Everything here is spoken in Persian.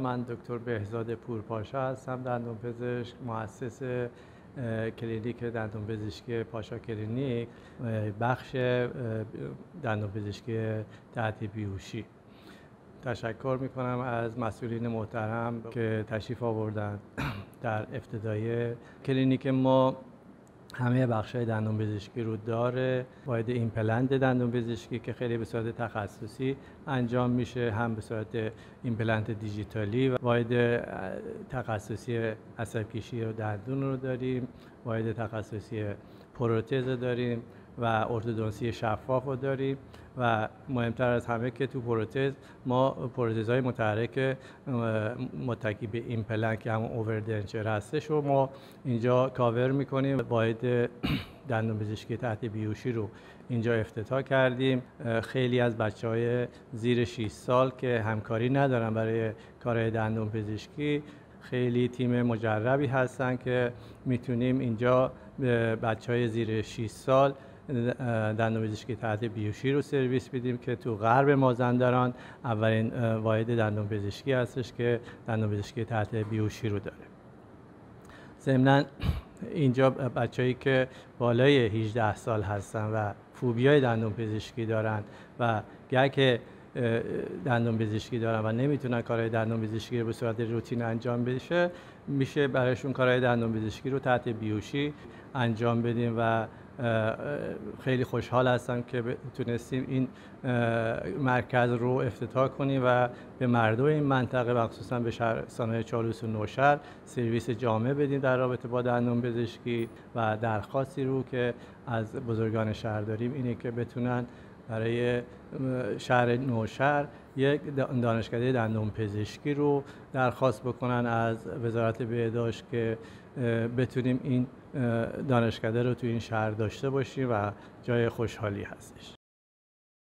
من دکتر بهزاد پورپاشا هستم، دندانپزشک، مؤسس کلینیک دندانپزشکی پاشا کلینیک، بخش دندانپزشکی تحت بیهوشی. تشکر میکنم از مسئولین محترم که تشریف آوردن. در ابتدای کلینیک ما همه بخش‌های دندانپزشکی رو داره. واحد ایمپلنت دندانپزشکی که خیلی به صورت تخصصی انجام میشه، هم به صورت ایمپلنت دیجیتالی. واحد تخصصی عصب‌کشی و دندون رو داریم، واحد تخصصی پروتز داریم و ارتودنسی شفاف رو داریم و مهمتر از همه که تو پروتز ما پروتزهای متحرک متکی به ایمپلنت که همون اووردنچر هستش رو ما اینجا کاور میکنیم. واحد دندانپزشکی تحت بیهوشی رو اینجا افتتاح کردیم. خیلی از بچه‌های زیر 6 سال که همکاری ندارن برای کارهای دندانپزشکی، خیلی تیم مجربی هستن که میتونیم اینجا به بچه‌های زیر 6 سال دندانپزشکی تحت بیهوشی رو سرویس بدیم که تو غرب مازندران اولین واحد دندانپزشکی هستش که دندانپزشکی تحت بیهوشی رو داره. ضمناً اینجا بچه‌ای که بالای 18 سال هستن و فوبیای دندانپزشکی دارن و گر که دندانپزشکی دارن و نمیتونن کارهای دندانپزشکی رو به صورت روتین انجام بشه، میشه برایشون کارهای دندانپزشکی رو تحت بیهوشی انجام بدیم و خیلی خوشحال هستم که تونستیم این مرکز رو افتتاح کنیم و به مردم این منطقه و خصوصا به شهرستان‌های چالوس و نوشهر سرویس جامع بدیم در رابطه با دندانپزشکی. و درخواستی رو که از بزرگان شهر داریم اینه که بتونن برای شهر نوشهر یک دانشکده دندانپزشکی رو درخواست بکنن از وزارت بهداشت که بتونیم این دانشکده رو تو این شهر داشته باشیم و جای خوشحالی هستش.